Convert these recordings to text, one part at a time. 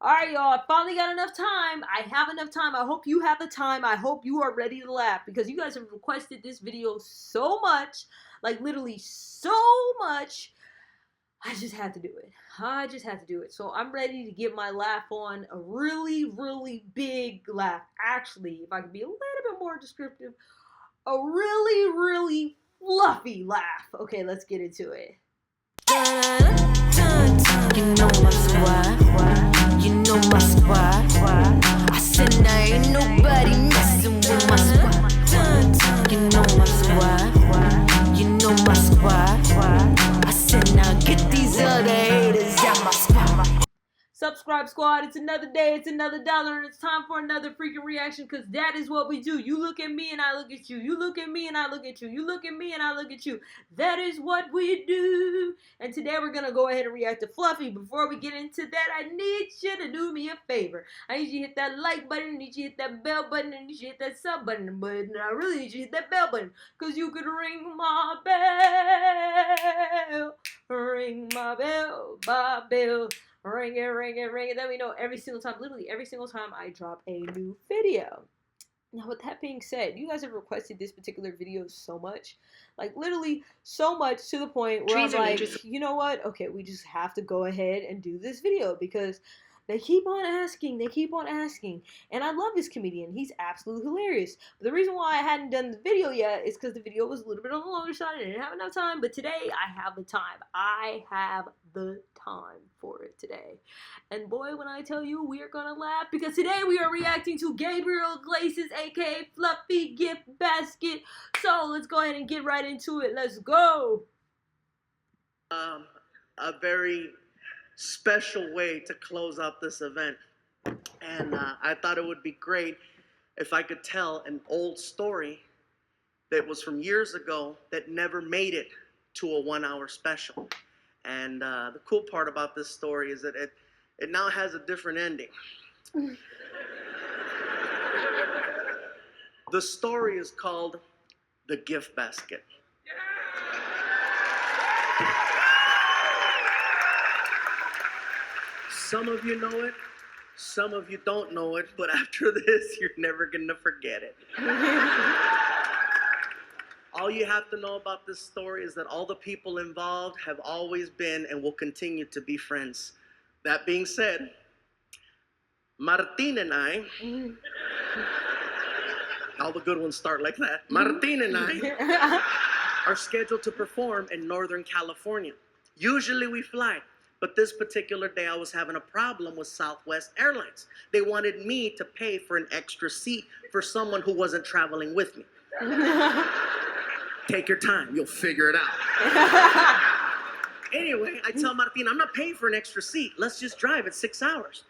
Alright, y'all, I finally got enough time. I have enough time. I hope you have the time. I hope you are ready to laugh because you guys have requested this video so much. Like, literally so much. I just had to do it. So I'm ready to get my laugh on. A really, really big laugh. Actually, if I could be a little bit more descriptive, a really, really fluffy laugh. Okay, let's get into it. You know my squad. You know my squad. I said now ain't nobody messing with my squad. You know my squad. You know my squad. I said now get these other haters out my squad. Subscribe squad, it's another day, it's another dollar, and it's time for another freaking reaction because that is what we do. You look at me and I look at you. You look at me and I look at you. You look at me and I look at you. That is what we do. And today we're going to go ahead and react to Fluffy. Before we get into that, I need you to do me a favor. I need you to hit that like button, I need you to hit that bell button, I need you to hit that sub button, but I really need you to hit that bell button because you could ring my bell. Ring my bell, my bell. Ring it. Let me know every single time, literally every single time I drop a new video. Now, with that being said, you guys have requested this particular video so much. Like, literally so much to the point where I'm like, you know what? Okay, we just have to go ahead and do this video because they keep on asking. And I love this comedian. He's absolutely hilarious. But the reason why I hadn't done the video yet is because the video was a little bit on the longer side. I didn't have enough time. But today, I have the time. I have the time for it today. And boy, when I tell you, we are going to laugh because today we are reacting to Gabriel Iglesias, aka Fluffy Gift Basket. So let's go ahead and get right into it. Let's go. A very special way to close out this event, and I thought it would be great if I could tell an old story that was from years ago that never made it to a 1-hour special. And the cool part about this story is that it now has a different ending. The story is called The Gift Basket. Some of you know it, some of you don't know it, but after this, you're never gonna forget it. All you have to know about this story is that all the people involved have always been and will continue to be friends. That being said, Martin and I, all the good ones start like that. Martin and I are scheduled to perform in Northern California. Usually we fly. But this particular day, I was having a problem with Southwest Airlines. They wanted me to pay for an extra seat for someone who wasn't traveling with me. Take your time, you'll figure it out. Anyway, I tell Martin, I'm not paying for an extra seat. Let's just drive, it's 6 hours.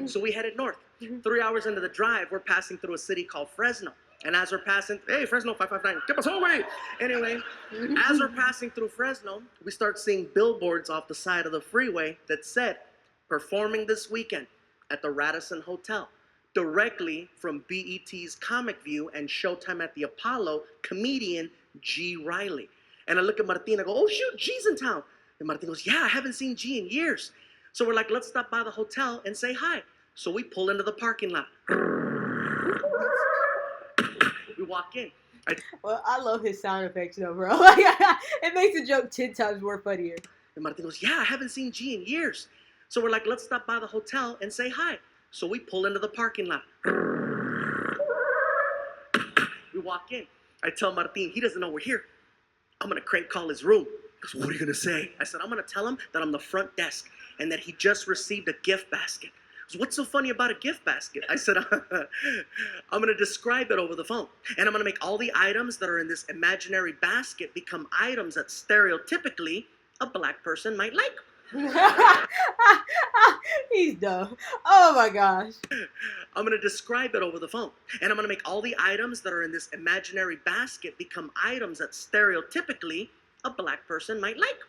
So we headed north. 3 hours into the drive, we're passing through a city called Fresno. And as we're passing, hey, Fresno 559, get us away. Anyway, as we're passing through Fresno, we start seeing billboards off the side of the freeway that said, performing this weekend at the Radisson Hotel, directly from BET's Comic View and Showtime at the Apollo, comedian G. Riley. And I look at Martin, I go, oh shoot, G's in town. And Martin goes, yeah, I haven't seen G in years. So we're like, let's stop by the hotel and say hi. So we pull into the parking lot. We walk in. Well, I love his sound effects though, bro. Like, it makes the joke 10 times more funnier. And Martin goes, yeah, I haven't seen G in years. So we're like, let's stop by the hotel and say hi. So we pull into the parking lot. We walk in. I tell Martin, he doesn't know we're here. I'm going to crank call his room. He goes, what are you going to say? I said, I'm going to tell him that I'm the front desk and that he just received a gift basket. So what's so funny about a gift basket? I said, I'm going to describe it over the phone. And I'm going to make all the items that are in this imaginary basket become items that stereotypically a black person might like. He's dumb. Oh my gosh. I'm going to describe it over the phone. And I'm going to make all the items that are in this imaginary basket become items that stereotypically a black person might like.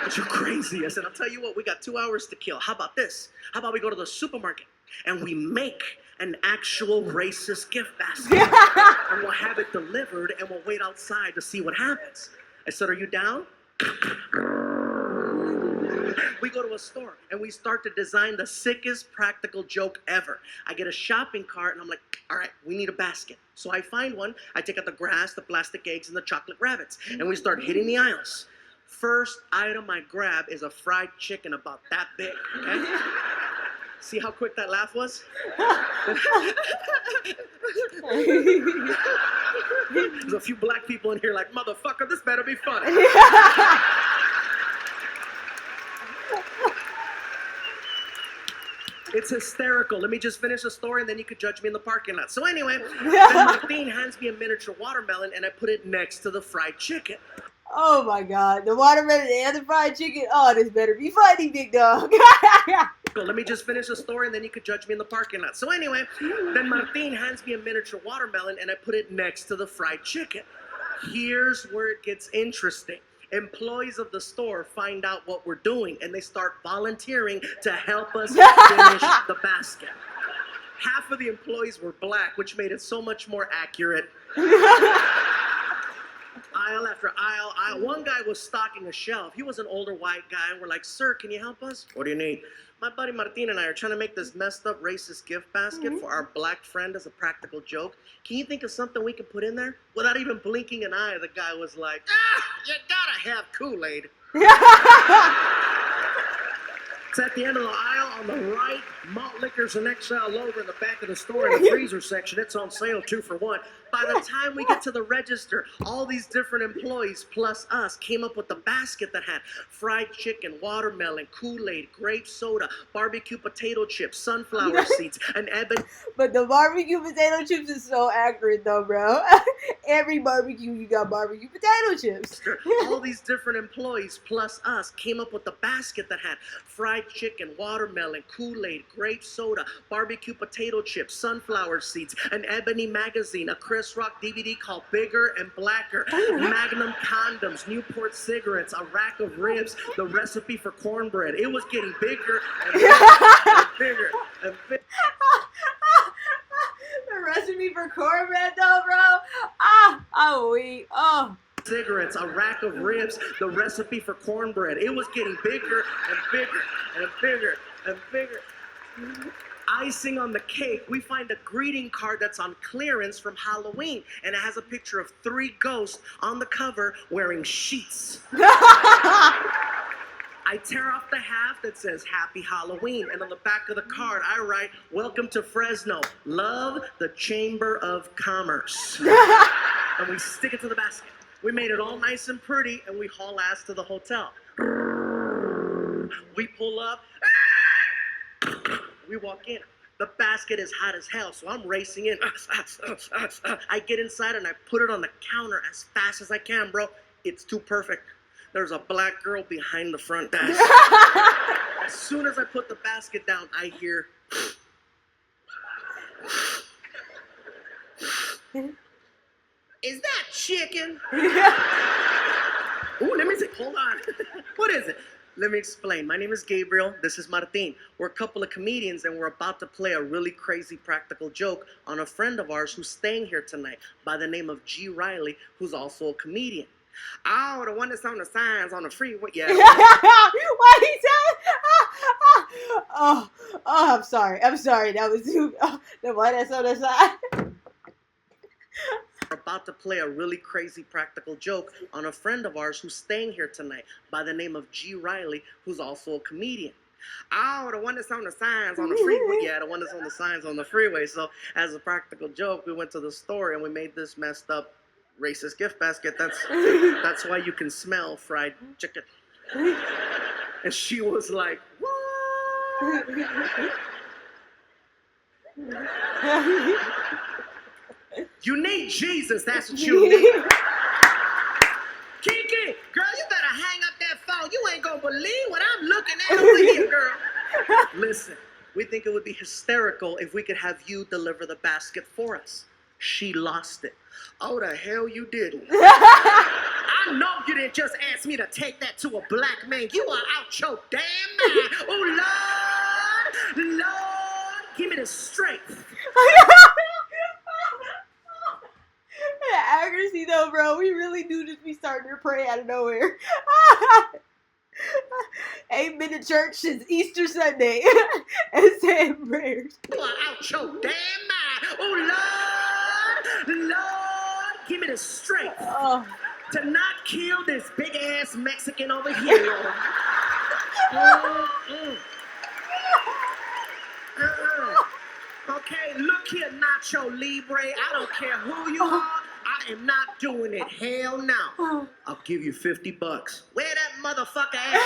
But you're crazy. I said, I'll tell you what, we got 2 hours to kill. How about this? How about we go to the supermarket and we make an actual racist gift basket and we'll have it delivered and we'll wait outside to see what happens. I said, are you down? We go to a store and we start to design the sickest practical joke ever. I get a shopping cart and I'm like, all right, we need a basket. So I find one, I take out the grass, the plastic eggs, and the chocolate rabbits, and we start hitting the aisles. First item I grab is a fried chicken about that big, okay? See how quick that laugh was? There's a few black people in here like, motherfucker, this better be funny. It's hysterical. Let me just finish the story and then you could judge me in the parking lot. So anyway, then Martin hands me a miniature watermelon and I put it next to the fried chicken. Oh my God, the watermelon and the fried chicken. Oh, this better be funny, big dog. Let me just finish the story and then you could judge me in the parking lot. So anyway, then Martin hands me a miniature watermelon and I put it next to the fried chicken. Here's where it gets interesting. Employees of the store find out what we're doing and they start volunteering to help us finish the basket. Half of the employees were black, which made it so much more accurate. Aisle after aisle. One guy was stocking a shelf. He was an older white guy, and we're like, sir, can you help us? What do you need? My buddy Martin and I are trying to make this messed up racist gift basket for our black friend as a practical joke. Can you think of something we can put in there? Without even blinking an eye, the guy was like, you gotta have Kool-Aid. It's at the end of the aisle on the right. Malt liquors and XL logo in the back of the store in the freezer section. It's on sale 2 for $1. By the time we get to the register, all these different employees plus us came up with the basket that had fried chicken, watermelon, Kool-Aid, grape soda, barbecue potato chips, sunflower seeds, and ebony. But the barbecue potato chips is so accurate though, bro. Every barbecue, you got barbecue potato chips. All these different employees plus us came up with the basket that had fried chicken, watermelon, Kool-Aid, grape soda, barbecue potato chips, sunflower seeds, an ebony magazine, a Chris Rock DVD called Bigger and Blacker, Magnum condoms, Newport cigarettes, a rack of ribs, the recipe for cornbread. It was getting bigger and bigger and bigger and bigger. The recipe for cornbread though, bro. I'm weak. Oh. Cigarettes, a rack of ribs, the recipe for cornbread. It was getting bigger and bigger and bigger and bigger. Icing on the cake, we find a greeting card that's on clearance from Halloween, and it has a picture of 3 ghosts on the cover wearing sheets. I tear off the half that says Happy Halloween, and on the back of the card I write, welcome to Fresno, love the Chamber of Commerce. And we stick it to the basket. We made it all nice and pretty, and we haul ass to the hotel. We pull up. We walk in. The basket is hot as hell, so I'm racing in. I get inside and I put it on the counter as fast as I can, bro. It's too perfect. There's a black girl behind the front desk. As soon as I put the basket down, I hear... Is that chicken? Ooh, let me see. Hold on. What is it? Let me explain. My name is Gabriel. This is Martin. We're a couple of comedians, and we're about to play a really crazy practical joke on a friend of ours who's staying here tonight by the name of G. Riley, who's also a comedian. Oh, the one that's on the signs on the freeway. Yeah. What he said? Oh, I'm sorry. That was too. The one that's on the side. We're about to play a really crazy practical joke on a friend of ours who's staying here tonight by the name of G. Riley, who's also a comedian. Oh, the one that's on the signs on the freeway. Yeah, the one that's on the signs on the freeway. So as a practical joke, we went to the store and we made this messed up racist gift basket. That's why you can smell fried chicken. And she was like, what? You need Jesus, that's what you need. Kiki, girl, you better hang up that phone. You ain't gonna believe what I'm looking at over here, girl. Listen, we think it would be hysterical if we could have you deliver the basket for us. She lost it. Oh, the hell you didn't. I know you didn't just ask me to take that to a black man. You are out your damn mind. Oh, Lord, give me the strength. The accuracy though, bro. We really do just be starting to pray out of nowhere. ain't been to church since Easter Sunday and saying prayers. Out your damn mind. Oh, Lord, give me the strength to not kill this big-ass Mexican over here, Lord. Okay, look here, Nacho Libre. I don't care who you are. I am not doing it. Hell no. I'll give you $50. Where that motherfucker at?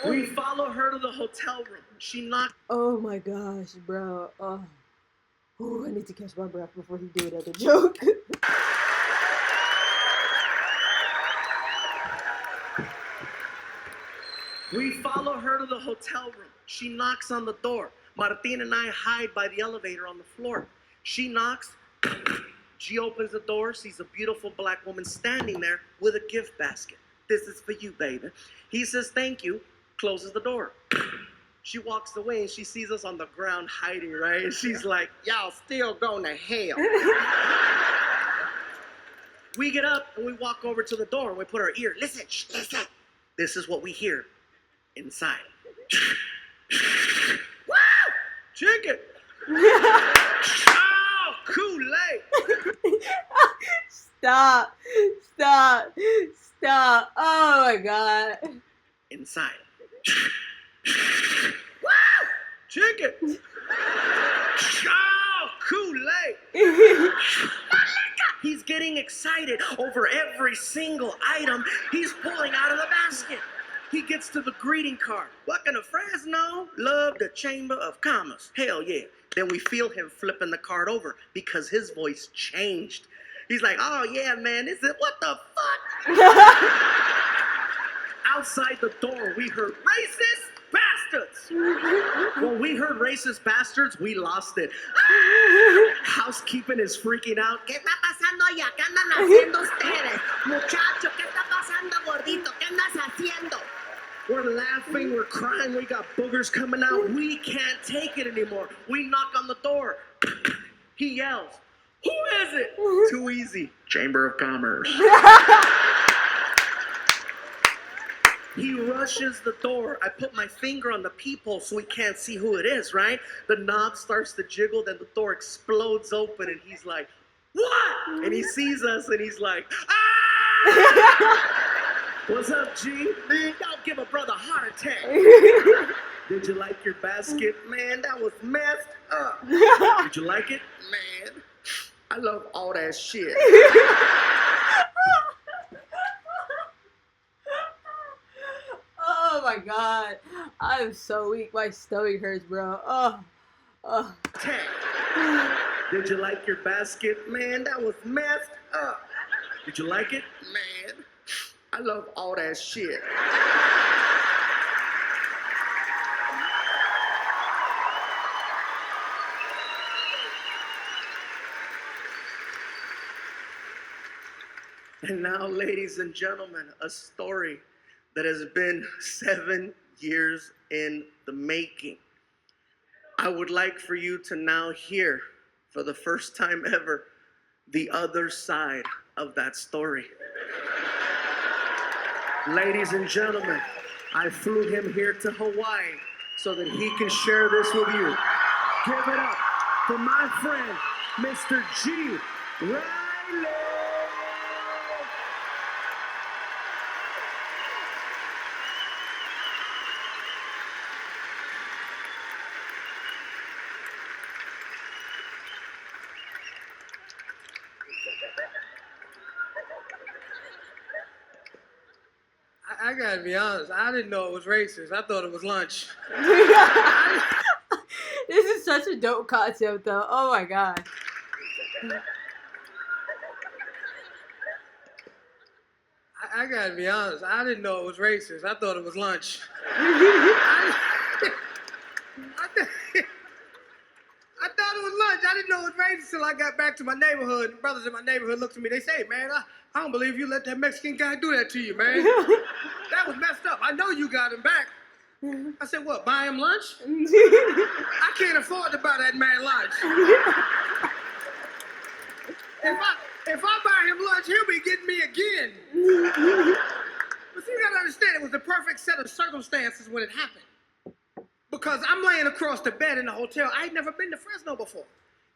We follow her to the hotel room. She knocked. Oh my gosh, bro. Oh, I need to catch my breath before he do another joke. We follow her to the hotel room. She knocks on the door. Martin and I hide by the elevator on the floor. She knocks. She opens the door, sees a beautiful black woman standing there with a gift basket. This is for you, baby. He says, thank you, closes the door. She walks away and she sees us on the ground hiding, right? And she's like, y'all still going to hell. We get up and we walk over to the door and we put our ear. Listen, listen. This is what we hear inside. Wow! Chicken! Oh, Kool-Aid! Stop. Oh my God. Inside. Wow! Chicken! Oh, Kool-Aid! He's getting excited over every single item he's pulling out of the basket. He gets to the greeting card. Welcome to Fresno. Love the Chamber of Commerce. Hell yeah. Then we feel him flipping the card over because his voice changed. He's like, oh yeah, man, this is, what the fuck? Outside the door, we heard racist bastards. When we heard racist bastards, we lost it. Housekeeping is freaking out. ¿Qué está pasando allá? ¿Qué andan haciendo ustedes? Muchacho, ¿qué está pasando, gordito? ¿Qué andas haciendo? We're laughing, we're crying, we got boogers coming out. We can't take it anymore. We knock on the door. He yells, who is it? Too easy. Chamber of Commerce. He rushes the door. I put my finger on the peephole so we can't see who it is, right? The knob starts to jiggle, then the door explodes open, and he's like, what? And he sees us, and he's like, ah! What's up, G? Man, don't give a brother a heart attack. Did you like your basket? Man, that was messed up. Did you like it? Man, I love all that shit. Oh my God. I'm so weak. My stomach hurts, bro. Oh. Did you like your basket? Man, that was messed up. Did you like it? Man, I love all that shit. And now, ladies and gentlemen, a story that has been 7 years in the making. I would like for you to now hear, for the first time ever, the other side of that story. Ladies and gentlemen, I flew him here to Hawaii so that he can share this with you. Give it up for my friend, Mr. G. Riley. I gotta be honest, I didn't know it was racist. I thought it was lunch. This is such a dope concept, though. Oh my God. I gotta be honest, I didn't know it was racist. I thought it was lunch. I thought it was lunch. I didn't know it was racist till I got back to my neighborhood. And brothers in my neighborhood looked at me. They say, man, I don't believe you let that Mexican guy do that to you, man. That was messed up. I know you got him back. I said, what, buy him lunch? I can't afford to buy that man lunch. If I buy him lunch, he'll be getting me again. But see, you gotta understand, it was the perfect set of circumstances when it happened. Because I'm laying across the bed in the hotel. I had never been to Fresno before.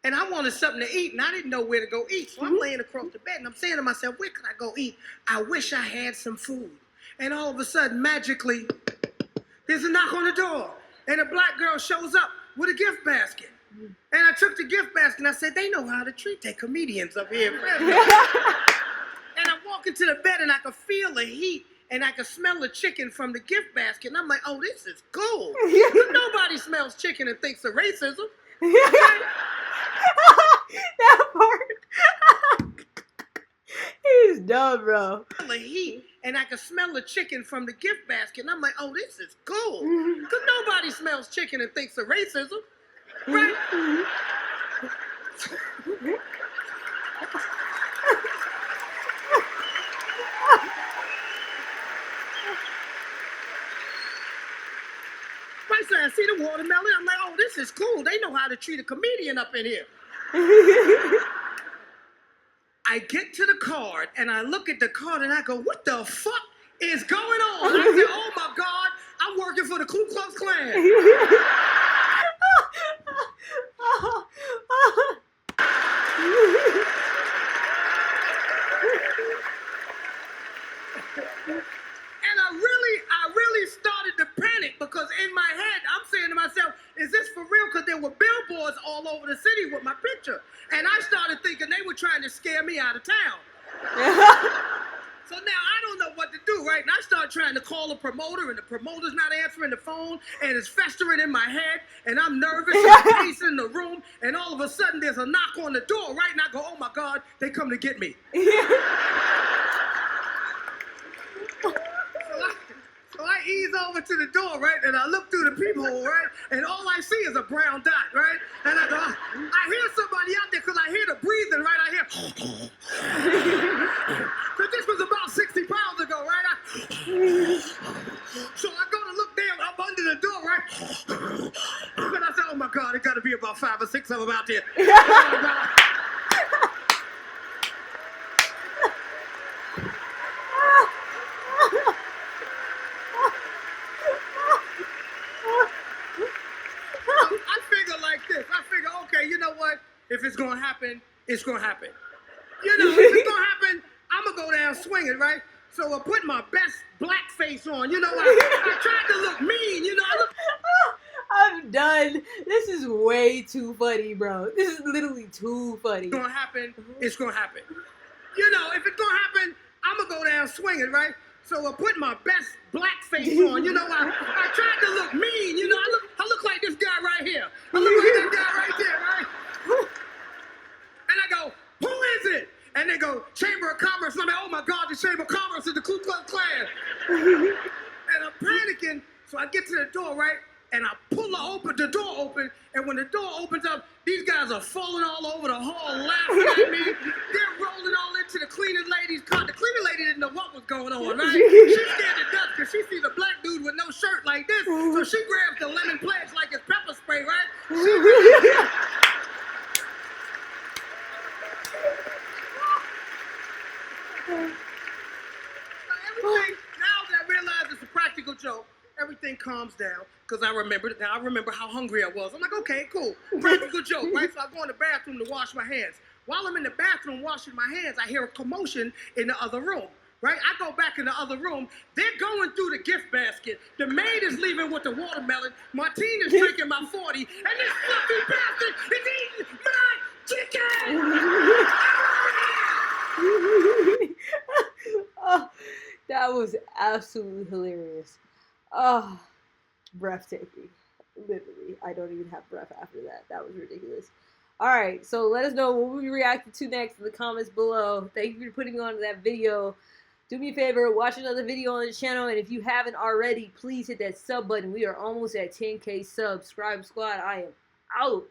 And I wanted something to eat, and I didn't know where to go eat. So I'm laying across the bed, and I'm saying to myself, where can I go eat? I wish I had some food. And all of a sudden, magically, there's a knock on the door. And a black girl shows up with a gift basket. And I took the gift basket, and I said, they know how to treat their comedians up here in Fresno. And I walk into the bed, and I could feel the heat, and I could smell the chicken from the gift basket. And I'm like, oh, this is cool. Nobody smells chicken and thinks of racism. That part. He's dumb, bro. The heat, and I could smell the chicken from the gift basket. And I'm like, oh, this is cool. Because nobody smells chicken and thinks of racism. Right? Right, so I see the watermelon. I'm like, oh, this is cool. They know how to treat a comedian up in here. I get to the card, and I look at the card, and I go, what the fuck is going on? I said, oh, my God, I'm working for the Ku Klux Klan. And I really started to panic because in my head, I'm saying to myself, is this for real? Because there were billboards all over the city with my picture. And I started thinking they were trying to scare me out of town. So now I don't know what to do, right? And I start trying to call a promoter, and the promoter's not answering the phone, and it's festering in my head, and I'm nervous, and I'm pacing the room, and all of a sudden there's a knock on the door, right? And I go, oh my God, they come to get me. So I ease over to the door, right? And I look through the peephole, right? And all I see is a brown dot, right? And I go, I hear somebody out there because I hear the breathing, right? I hear. So this was about 60 pounds ago, right? So I go to look down up under the door, right? And I said, oh my God, it got to be about 5 or 6 of them out there. Oh my God. If it's gonna happen, it's gonna happen. You know, if it's gonna happen, I'm gonna go down swinging, right? So I put my best black face on. You know, I tried to look mean. You know, I'm done. This is way too funny, bro. This is literally too funny. It's gonna happen. It's gonna happen. You know, if it's gonna happen, I'm gonna go down swinging, right? So I put my best black face on. You know, I tried to look mean. You know, I look like this guy right here. I look like that guy right there, right? And I go, who is it? And they go, Chamber of Commerce. And I'm like, oh my God, the Chamber of Commerce is the Ku Klux Klan. And I'm panicking, so I get to the door, right? And I pull the door open, and when the door opens up, these guys are falling all over the hall, laughing at me. They're rolling all into the cleaning lady's car. The cleaning lady didn't know what was going on, right? She's scared to death because she sees a black dude with no shirt like this, so she grabs the lemon pledge like it's pepper spray, right? Everything, now that I realize it's a practical joke, everything calms down because I remember how hungry I was. I'm like, okay, cool, practical joke, right? So I go in the bathroom to wash my hands. While I'm in the bathroom washing my hands, I hear a commotion in the other room, right? I go back in the other room. They're going through the gift basket. The maid is leaving with the watermelon. Martina's drinking my 40, and this fluffy bastard is eating my chicken! Oh, that was absolutely hilarious. Oh, breathtaking. Literally, I don't even have breath after that. That was ridiculous. All right, so let us know what we reacted to next in the comments below. Thank you for putting me on that video. Do me a favor, watch another video on the channel, and if you haven't already, please hit that sub button. We are almost at 10K subs. Scribe Squad, I am out.